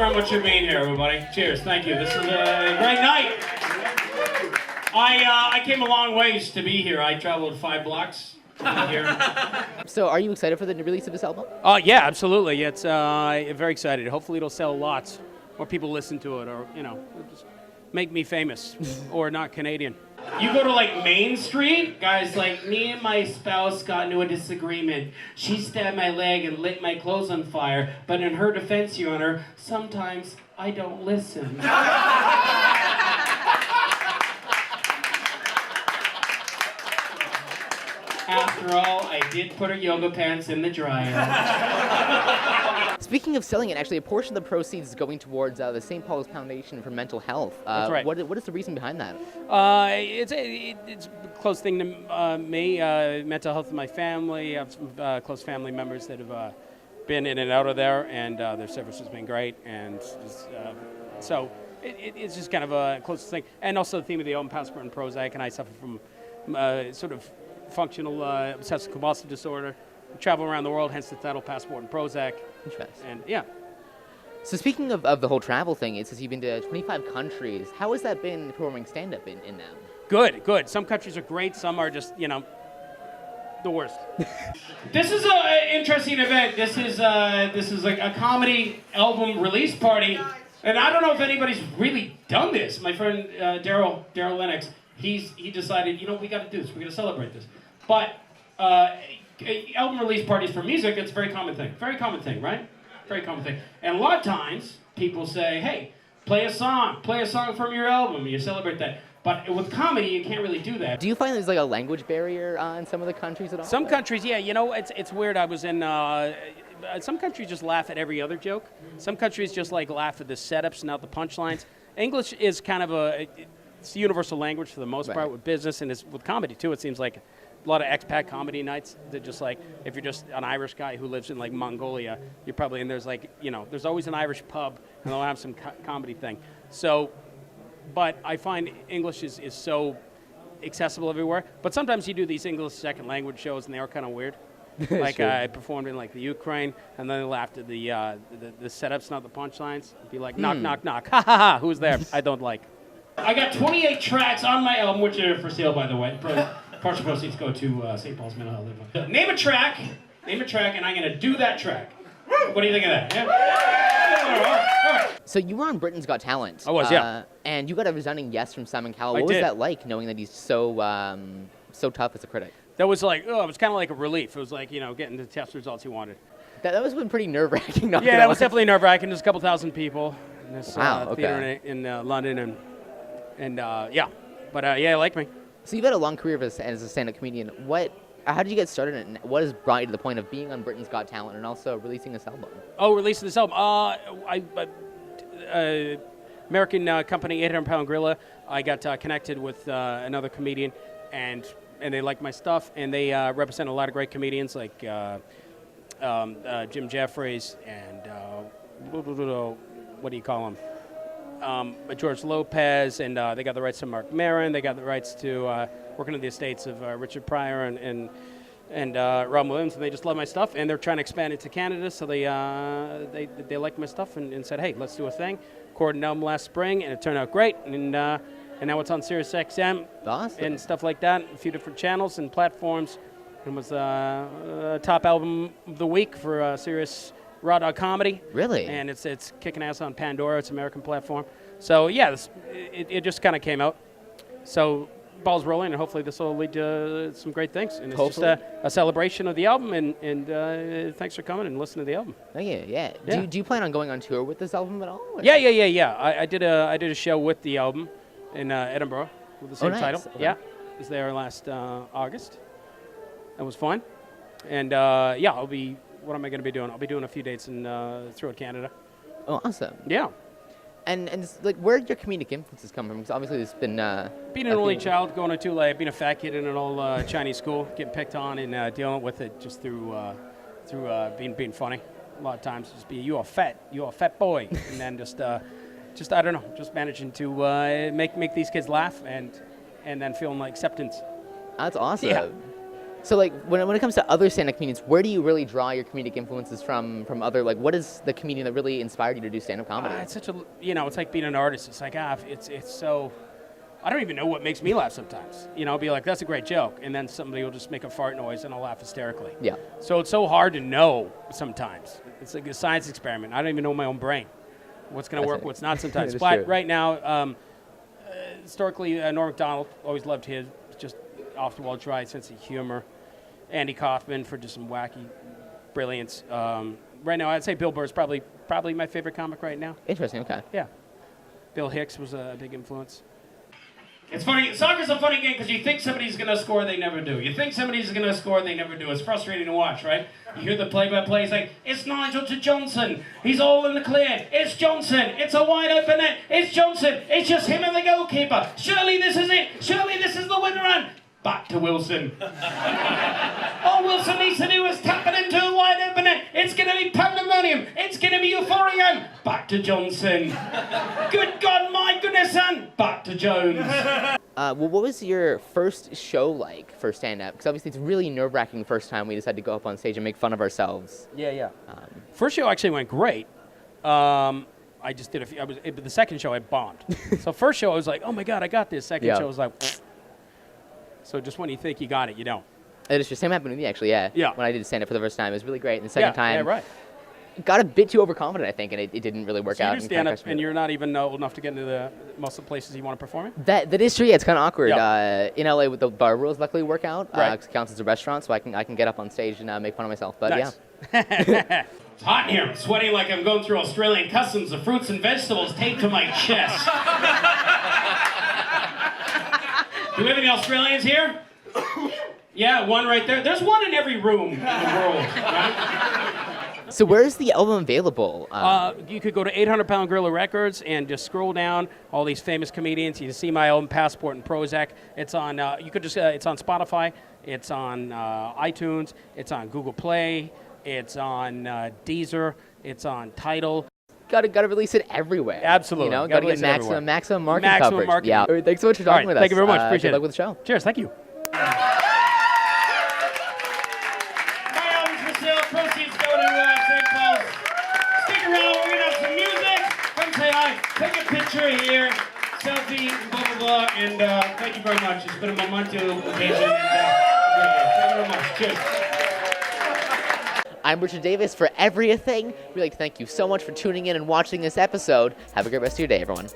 very much for being here, everybody. Cheers. Thank you. This is a great night. I came a long ways to be here. I traveled 5 blocks to be here. So are you excited for the release of this album? Yeah, absolutely. It's very excited. Hopefully it'll sell lots, or people listen to it, or, just make me famous, or not Canadian. You go to like Main Street, guys, like me and my spouse got into a disagreement. She stabbed my leg and lit my clothes on fire, but in her defense, Your Honor, sometimes I don't listen. After all, I did put her yoga pants in the dryer. Speaking of selling it, actually, a portion of the proceeds is going towards the St. Paul's Foundation for Mental Health. That's right. What is the reason behind that? It's a close thing to me. Mental health of my family. I have some close family members that have been in and out of there, and their service has been great. And so it's just kind of a close thing. And also the theme of the album, Passport and Prozac, and I suffer from sort of functional obsessive compulsive disorder. I travel around the world, hence the title Passport and Prozac. Interesting. And yeah. So speaking of the whole travel thing, it says you've been to 25 countries. How has that been performing stand-up in them? Good. Some countries are great, some are just, the worst. This is an interesting event. This is like a comedy album release party. And I don't know if anybody's really done this. My friend Daryl Lennox, he decided, we got to do this. We're going to celebrate this. But album release parties for music, it's a very common thing. Very common thing, right? Very common thing. And a lot of times, people say, hey, play a song from your album. You celebrate that. But with comedy, you can't really do that. Do you find there's like a language barrier in some of the countries at all? Some countries, yeah. It's weird. I was in... some countries just laugh at every other joke. Some countries just laugh at the setups, not the punchlines. English is kind of it's a universal language for the most part with business, and with comedy too. It seems like a lot of expat comedy nights that just if you're just an Irish guy who lives in Mongolia, you're probably, and there's there's always an Irish pub and they'll have some comedy thing. So, but I find English is so accessible everywhere. But sometimes you do these English second language shows and they are kind of weird. Sure. I performed in the Ukraine, and then they laughed at the setups, not the punchlines. It'd be like, knock, knock, knock, ha ha ha, who's there? I don't like. I got 28 tracks on my album, which are for sale, by the way. Partial proceeds go to St. Paul's Mental Health. Name a track, and I'm going to do that track. What do you think of that? Yeah? All right. So you were on Britain's Got Talent. I was, yeah. And you got a resounding yes from Simon Cowell. What was that like, knowing that he's so tough as a critic? That was it was kind of like a relief. It was getting the test results you wanted. That was been pretty nerve-wracking. Yeah, that was definitely nerve-wracking. There's a couple thousand people in this okay. theater in London, and yeah. But yeah, like me. So you've had a long career as a stand-up comedian. How did you get started, and what has brought you to the point of being on Britain's Got Talent and also releasing this album? Oh, releasing this album. American company, 800 Pound Gorilla. I got connected with another comedian, and they like my stuff, and they represent a lot of great comedians like Jim Jeffries and what do you call him? George Lopez, and they got the rights to Mark Maron. They got the rights to working in the estates of Richard Pryor and Robin Williams, and they just love my stuff, and they're trying to expand it to Canada, so they liked my stuff and said, hey, let's do a thing. Recorded an album last spring, and it turned out great, and now it's on Sirius XM and stuff like that, a few different channels and platforms, and was top album of the week for Sirius Raw Dog Comedy. Really? And it's kicking ass on Pandora. It's an American platform. So yeah, it just kind of came out. So ball's rolling, and hopefully this will lead to some great things. And it's just a celebration of the album. And thanks for coming and listening to the album. Thank you. Yeah. Do you plan on going on tour with this album at all? Or? Yeah. I did a show with the album in Edinburgh with the same title. Okay. Yeah, I was there last August. That was fun. And yeah, I'll be. What am I going to be doing? I'll be doing a few dates throughout Canada. Oh, awesome. Yeah. And where did your comedic influences come from? Because obviously there's been... being an only child, going to being a fat kid in an old Chinese school, getting picked on and dealing with it just through being funny. A lot of times just you're a fat boy. And then just I don't know, just managing to make these kids laugh and then feeling like acceptance. That's awesome. Yeah. So, like, when it comes to other stand-up comedians, where do you really draw your comedic influences from other, like, what is the comedian that really inspired you to do stand-up comedy? It's such a, it's like being an artist. It's like, it's so, I don't even know what makes me laugh sometimes. I'll be like, that's a great joke. And then somebody will just make a fart noise and I'll laugh hysterically. Yeah. So it's so hard to know sometimes. It's like a science experiment. I don't even know my own brain. What's going to work, what's not sometimes. But true. right now, historically, Norm Macdonald, always loved his, just off-the-wall dry sense of humor. Andy Kaufman for just some wacky brilliance. Right now, I'd say Bill Burr's probably my favorite comic right now. Interesting, okay. Yeah. Bill Hicks was a big influence. It's funny. Soccer's a funny game because you think somebody's going to score, they never do. You think somebody's going to score, they never do. It's frustrating to watch, right? You hear the play-by-play say, it's Nigel to Johnson. He's all in the clear. It's Johnson. It's a wide open net. It's Johnson. It's just him and the goalkeeper. Surely this is it. Surely this is the winner run. Back to Wilson. All Wilson needs to do is tap it into a wide open net. It's going to be pandemonium. It's going to be euphoria. Back to Johnson. Good God, my goodness, son. Back to Jones. Well, what was your first show like for stand-up? Because obviously it's really nerve-wracking the first time we decided to go up on stage and make fun of ourselves. Yeah. First show actually went great. I just did but the second show I bombed. So first show I was like, oh my God, I got this. Second show I was like, so just when you think you got it, you don't. It is just same happened with me actually, yeah. Yeah. When I did stand-up for the first time, it was really great. And the second time, yeah, right. got a bit too overconfident, I think, and it didn't really work So out. you do stand-up and you're not even old enough to get into most of the places you want to perform in? That is true. Yeah, it's kind of awkward. Yeah. In LA, with the bar rules, luckily work out. Right. 'Cause it counts as a restaurant, so I can get up on stage and make fun of myself. But nice. yeah. It's hot in here. I'm sweating like I'm going through Australian customs. The fruits and vegetables taped to my chest. Do we have any Australians here? Yeah, one right there. There's one in every room in the world, right? So where's the album available? You could go to 800 Pound Gorilla Records and just scroll down all these famous comedians. You can see my album Passport and Prozac. It's on. It's on Spotify. It's on iTunes. It's on Google Play. It's on Deezer. It's on Tidal. Gotta release it everywhere. Absolutely. Gotta get maximum market coverage. Marketing. Yeah. All right, thanks so much for talking with us. Thank you very much. Appreciate good it. luck with the show. Cheers. Thank you. My album's for sale. Proceeds go to St. Paul's. Stick around. We're gonna have some music. Come say hi. Take a picture here. Selfie. Blah blah blah. And thank you very much. It's been a memento occasion. Thank you very much. Cheers. I'm Richard Davis for Everything. We'd like to thank you so much for tuning in and watching this episode. Have a great rest of your day, everyone.